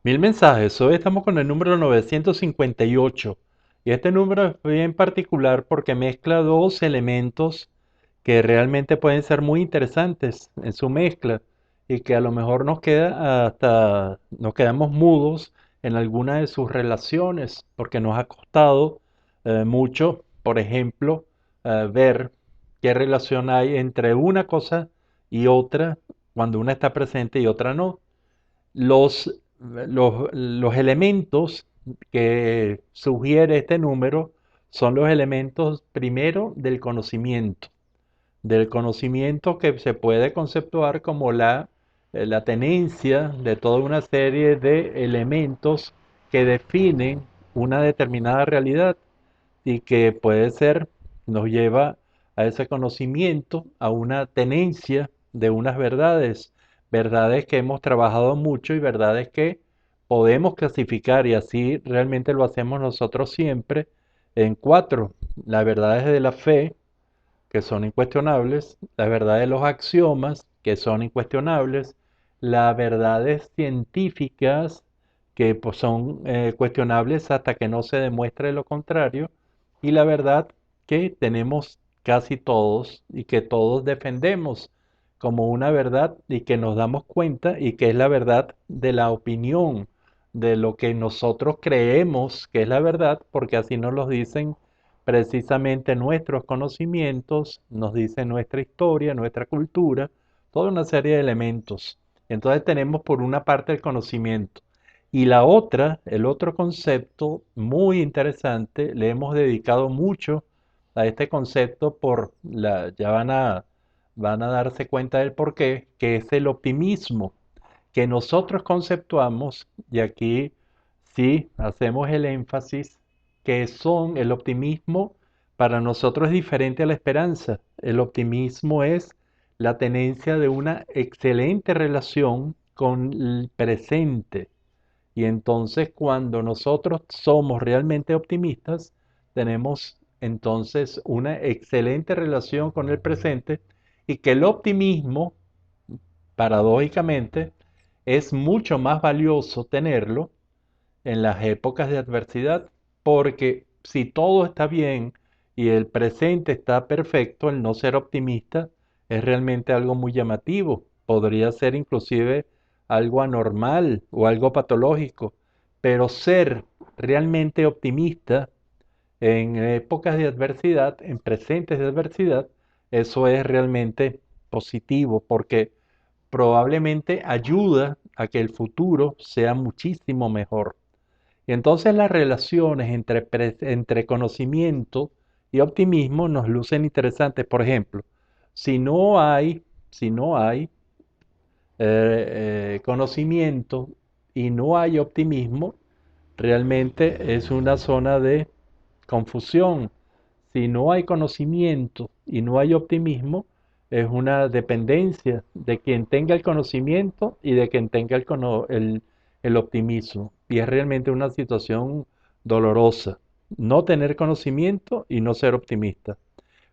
Mil mensajes. Hoy estamos con el número 958. Y este número es bien particular porque mezcla dos elementos que realmente pueden ser muy interesantes en su mezcla y que a lo mejor nos quedamos mudos en alguna de sus relaciones porque nos ha costado mucho, por ejemplo, ver qué relación hay entre una cosa y otra cuando una está presente y otra no. Los elementos que sugiere este número son los elementos primero del conocimiento que se puede conceptuar como la tenencia de toda una serie de elementos que definen una determinada realidad y que puede ser, nos lleva a ese conocimiento, a una tenencia de unas verdades, verdades que hemos trabajado mucho y verdades que podemos clasificar y así realmente lo hacemos nosotros siempre en cuatro: las verdades de la fe, que son incuestionables, las verdades de los axiomas, que son incuestionables, las verdades científicas, que pues, son cuestionables hasta que no se demuestre lo contrario, y la verdad que tenemos casi todos y que todos defendemos como una verdad y que nos damos cuenta y que es la verdad de la opinión, de lo que nosotros creemos que es la verdad, porque así nos lo dicen precisamente nuestros conocimientos, nos dice nuestra historia, nuestra cultura, toda una serie de elementos. Entonces tenemos por una parte el conocimiento y la otra, el otro concepto muy interesante, le hemos dedicado mucho a este concepto van a darse cuenta del por qué, que es el optimismo que nosotros conceptuamos, y aquí sí hacemos el énfasis, que son el optimismo para nosotros es diferente a la esperanza. El optimismo es la tenencia de una excelente relación con el presente. Y entonces cuando nosotros somos realmente optimistas, tenemos entonces una excelente relación con el presente y que el optimismo, paradójicamente, es mucho más valioso tenerlo en las épocas de adversidad, porque si todo está bien y el presente está perfecto, el no ser optimista es realmente algo muy llamativo. Podría ser inclusive algo anormal o algo patológico, pero ser realmente optimista en épocas de adversidad, en presentes de adversidad, eso es realmente positivo porque probablemente ayuda a que el futuro sea muchísimo mejor. Y entonces las relaciones entre conocimiento y optimismo nos lucen interesantes. Por ejemplo, si no hay, si no hay conocimiento y no hay optimismo, realmente es una zona de confusión. Si no hay conocimiento y no hay optimismo, es una dependencia de quien tenga el conocimiento y de quien tenga el optimismo. Y es realmente una situación dolorosa. No tener conocimiento y no ser optimista.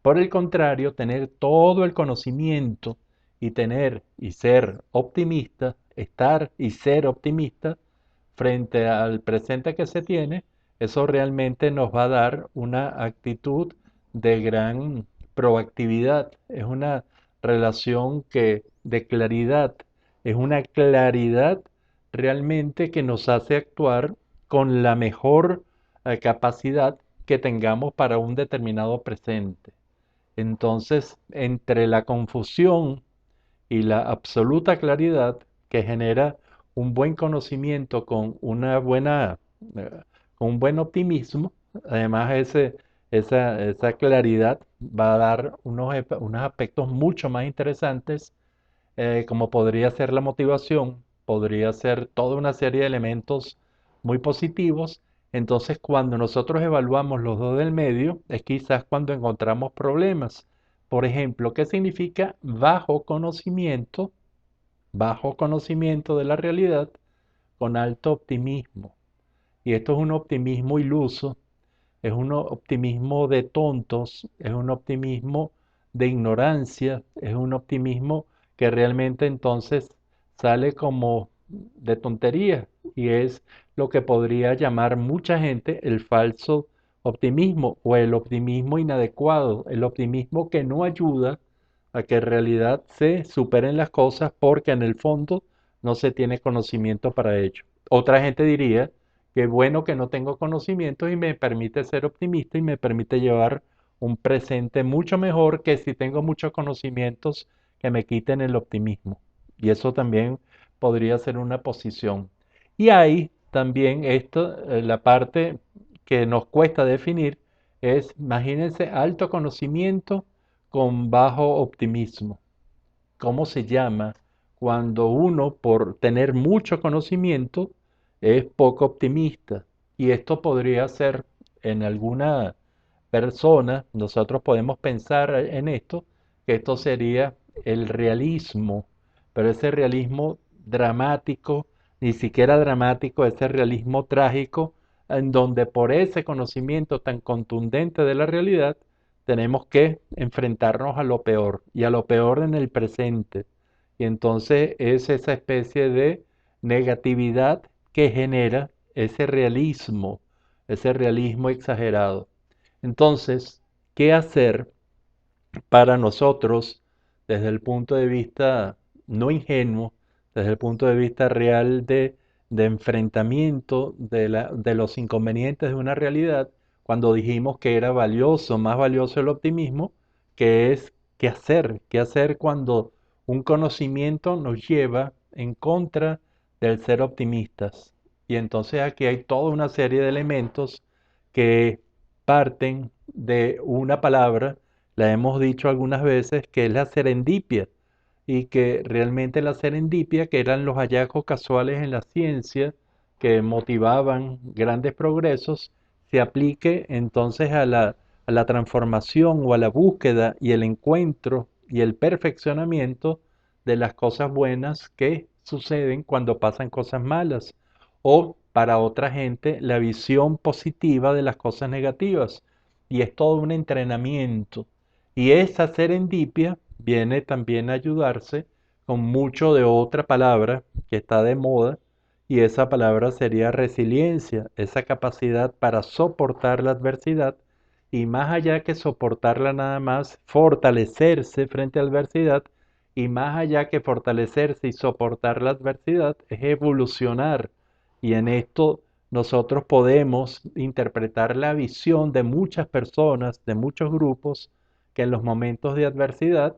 Por el contrario, tener todo el conocimiento y tener y ser optimista, estar y ser optimista frente al presente que se tiene, eso realmente nos va a dar una actitud de gran proactividad. Es una relación de claridad, es una claridad realmente que nos hace actuar con la mejor capacidad que tengamos para un determinado presente. Entonces, entre la confusión y la absoluta claridad que genera un buen conocimiento eh, con un buen optimismo, además esa claridad va a dar unos aspectos mucho más interesantes, como podría ser la motivación, podría ser toda una serie de elementos muy positivos. Entonces, cuando nosotros evaluamos los dos del medio, es quizás cuando encontramos problemas. Por ejemplo, ¿qué significa bajo conocimiento? Bajo conocimiento de la realidad con alto optimismo. Y esto es un optimismo iluso, es un optimismo de tontos, es un optimismo de ignorancia, es un optimismo que realmente entonces sale como de tontería. y es lo que podría llamar mucha gente el falso optimismo o el optimismo inadecuado, el optimismo que no ayuda a que en realidad se superen las cosas porque en el fondo no se tiene conocimiento para ello. Otra gente diría que bueno que no tengo conocimiento y me permite ser optimista y me permite llevar un presente mucho mejor que si tengo muchos conocimientos que me quiten el optimismo. Y eso también podría ser una posición. Y hay también esto, la parte que nos cuesta definir es, imagínense, alto conocimiento con bajo optimismo. ¿Cómo se llama cuando uno, por tener mucho conocimiento, es poco optimista? Y esto podría ser en alguna persona, nosotros podemos pensar en esto, que esto sería el realismo, pero ese realismo dramático, ni siquiera dramático, ese realismo trágico, en donde por ese conocimiento tan contundente de la realidad, tenemos que enfrentarnos a lo peor y a lo peor en el presente. Y entonces es esa especie de negatividad que genera ese realismo exagerado. Entonces, ¿qué hacer para nosotros desde el punto de vista no ingenuo, desde el punto de vista real de enfrentamiento de los inconvenientes de una realidad, cuando dijimos que era valioso, más valioso el optimismo, que es qué hacer cuando un conocimiento nos lleva en contra del ser optimistas? Y entonces aquí hay toda una serie de elementos que parten de una palabra, la hemos dicho algunas veces, que es la serendipia, y que realmente la serendipia, que eran los hallazgos casuales en la ciencia que motivaban grandes progresos, se aplique entonces a la transformación o a la búsqueda y el encuentro y el perfeccionamiento de las cosas buenas que suceden cuando pasan cosas malas, o para otra gente la visión positiva de las cosas negativas. Y es todo un entrenamiento. Y esa serendipia viene también a ayudarse con mucho de otra palabra que está de moda, y esa palabra sería resiliencia, esa capacidad para soportar la adversidad y más allá que soportarla nada más, fortalecerse frente a la adversidad, y más allá que fortalecerse y soportar la adversidad es evolucionar. Y en esto nosotros podemos interpretar la visión de muchas personas, de muchos grupos, que en los momentos de adversidad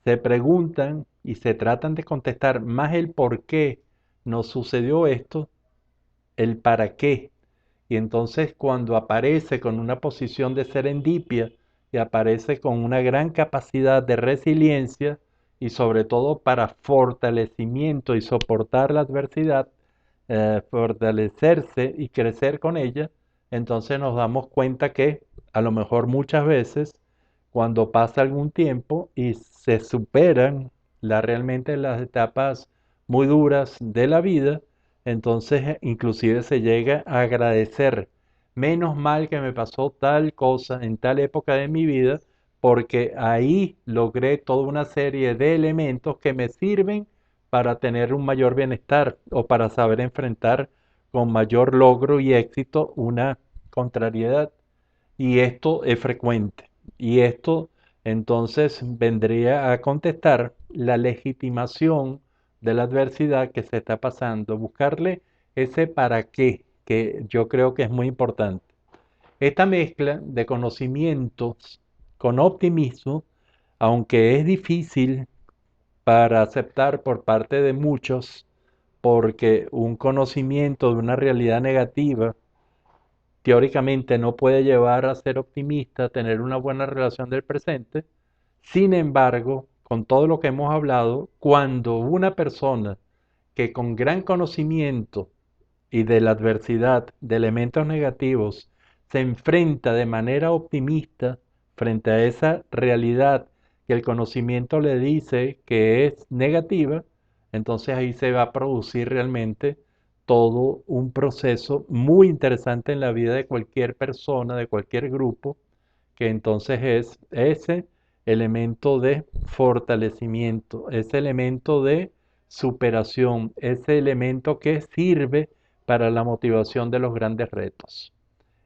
se preguntan y se tratan de contestar más el por qué nos sucedió esto, el para qué. Y entonces cuando aparece con una posición de serendipia y aparece con una gran capacidad de resiliencia y sobre todo para fortalecimiento y soportar la adversidad, fortalecerse y crecer con ella, entonces nos damos cuenta que a lo mejor muchas veces cuando pasa algún tiempo y se superan realmente las etapas muy duras de la vida, entonces inclusive se llega a agradecer, menos mal que me pasó tal cosa en tal época de mi vida, porque ahí logré toda una serie de elementos que me sirven para tener un mayor bienestar o para saber enfrentar con mayor logro y éxito una contrariedad. Y esto es frecuente. Y esto entonces vendría a contestar la legitimación de la adversidad que se está pasando, buscarle ese para qué, que yo creo que es muy importante. Esta mezcla de conocimientos con optimismo, aunque es difícil para aceptar por parte de muchos, porque un conocimiento de una realidad negativa teóricamente no puede llevar a ser optimista, a tener una buena relación del presente. Sin embargo, con todo lo que hemos hablado, cuando una persona que con gran conocimiento y de la adversidad, de elementos negativos, se enfrenta de manera optimista frente a esa realidad que el conocimiento le dice que es negativa, entonces ahí se va a producir realmente todo un proceso muy interesante en la vida de cualquier persona, de cualquier grupo, que entonces es ese elemento de fortalecimiento, ese elemento de superación, ese elemento que sirve para la motivación de los grandes retos.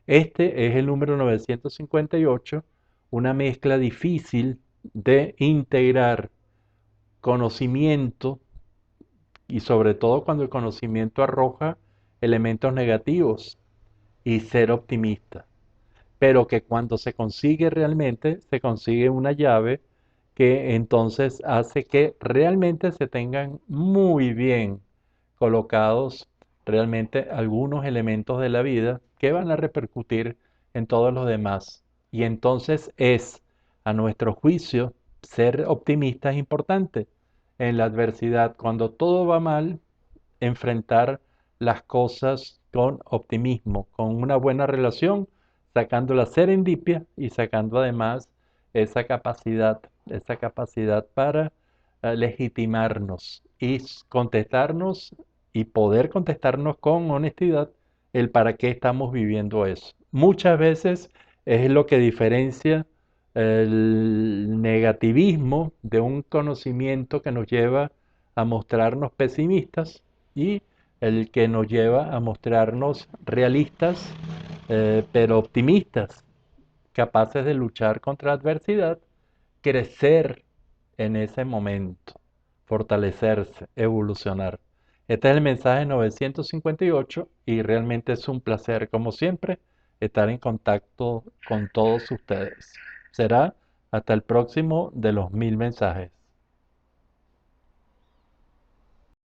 Este es el número 958, una mezcla difícil de integrar conocimiento y sobre todo cuando el conocimiento arroja elementos negativos y ser optimista. Pero que cuando se consigue realmente, se consigue una llave que entonces hace que realmente se tengan muy bien colocados realmente algunos elementos de la vida que van a repercutir en todos los demás. Y entonces es, a nuestro juicio, ser optimista es importante. En la adversidad, cuando todo va mal, enfrentar las cosas con optimismo, con una buena relación, sacando la serendipia y sacando además esa capacidad para legitimarnos y contestarnos y poder contestarnos con honestidad el para qué estamos viviendo eso. Muchas veces es lo que diferencia el negativismo de un conocimiento que nos lleva a mostrarnos pesimistas y el que nos lleva a mostrarnos realistas, pero optimistas, capaces de luchar contra la adversidad, crecer en ese momento, fortalecerse, evolucionar. Este es el mensaje 958 y realmente es un placer, como siempre, estar en contacto con todos ustedes. Será hasta el próximo de los 1000 mensajes.